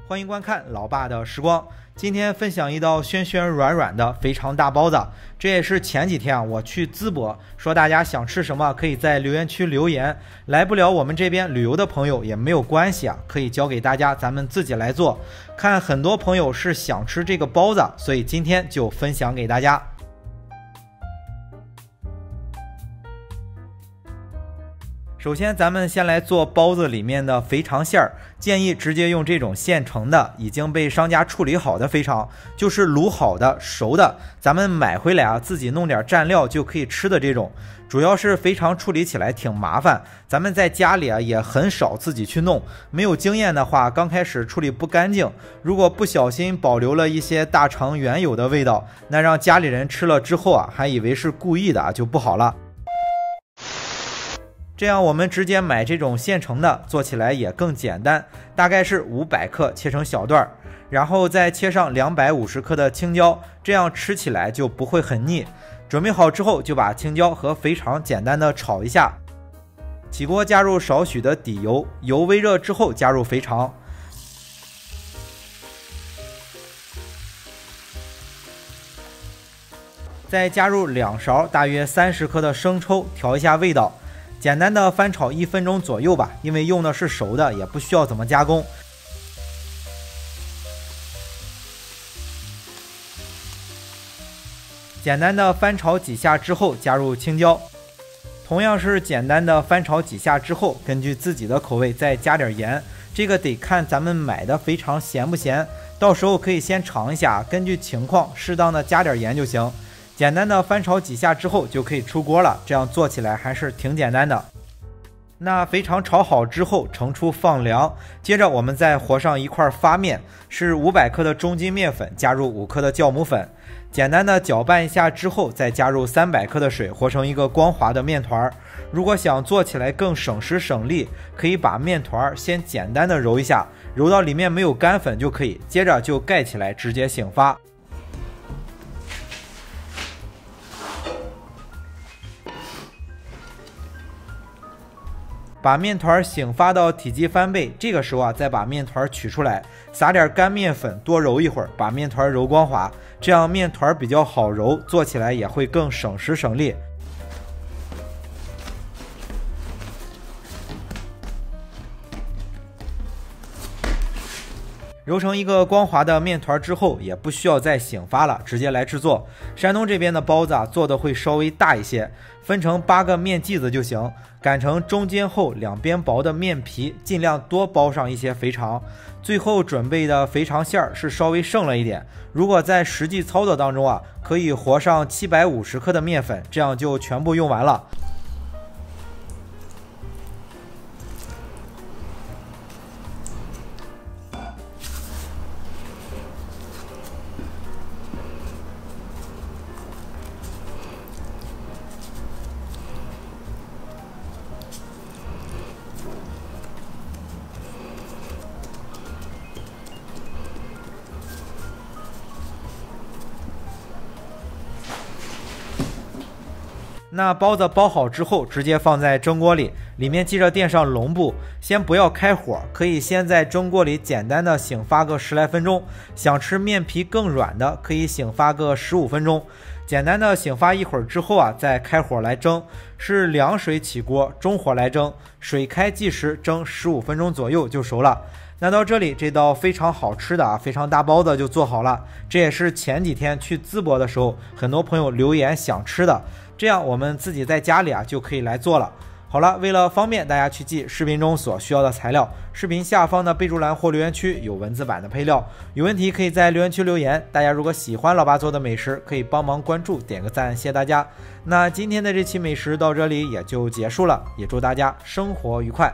欢迎观看老爸的时光。今天分享一道暄暄软软的肥肠大包子，这也是前几天我去淄博，说大家想吃什么可以在留言区留言，来不了我们这边旅游的朋友也没有关系啊，可以教给大家，咱们自己来做。看很多朋友是想吃这个包子，所以今天就分享给大家。首先咱们先来做包子里面的肥肠馅儿，建议直接用这种现成的已经被商家处理好的肥肠，就是卤好的熟的，咱们买回来啊自己弄点蘸料就可以吃的这种。主要是肥肠处理起来挺麻烦，咱们在家里啊也很少自己去弄，没有经验的话刚开始处理不干净，如果不小心保留了一些大肠原有的味道，那让家里人吃了之后啊还以为是故意的啊，就不好了。这样我们直接买这种现成的，做起来也更简单，大概是500克切成小段，然后再切上250克的青椒，这样吃起来就不会很腻。准备好之后就把青椒和肥肠简单的炒一下，起锅加入少许的底油，油微热之后加入肥肠，再加入2勺大约30克的生抽，调一下味道。简单的翻炒1分钟左右吧，因为用的是熟的，也不需要怎么加工。简单的翻炒几下之后加入青椒，同样是简单的翻炒几下之后，根据自己的口味再加点盐，这个得看咱们买的肥肠咸不咸，到时候可以先尝一下，根据情况适当的加点盐就行。简单的翻炒几下之后就可以出锅了，这样做起来还是挺简单的。那肥肠炒好之后盛出放凉，接着我们再和上一块发面，是500克的中筋面粉，加入5克的酵母粉，简单的搅拌一下之后再加入300克的水，和成一个光滑的面团。如果想做起来更省时省力，可以把面团先简单的揉一下，揉到里面没有干粉就可以，接着就盖起来直接醒发。把面团醒发到体积翻倍，这个时候啊，再把面团取出来，撒点干面粉，多揉一会儿，把面团揉光滑，这样面团比较好揉，做起来也会更省时省力。揉成一个光滑的面团之后，也不需要再醒发了，直接来制作。山东这边的包子啊，做的会稍微大一些，分成8个面剂子就行，擀成中间厚两边薄的面皮，尽量多包上一些肥肠。最后准备的肥肠馅儿是稍微剩了一点，如果在实际操作当中啊，可以和上750克的面粉，这样就全部用完了。那包子包好之后，直接放在蒸锅里，里面记着垫上笼布，先不要开火，可以先在蒸锅里简单的醒发个10来分钟。想吃面皮更软的，可以醒发个15分钟。简单的醒发一会儿之后啊，再开火来蒸，是凉水起锅，中火来蒸，水开计时，蒸15分钟左右就熟了。那到这里，这道非常好吃的肥肠大包子就做好了。这也是前几天去淄博的时候，很多朋友留言想吃的，这样我们自己在家里啊就可以来做了。好了，为了方便大家去记视频中所需要的材料，视频下方的备注栏或留言区有文字版的配料，有问题可以在留言区留言。大家如果喜欢老爸做的美食，可以帮忙关注点个赞，谢谢大家。那今天的这期美食到这里也就结束了，也祝大家生活愉快。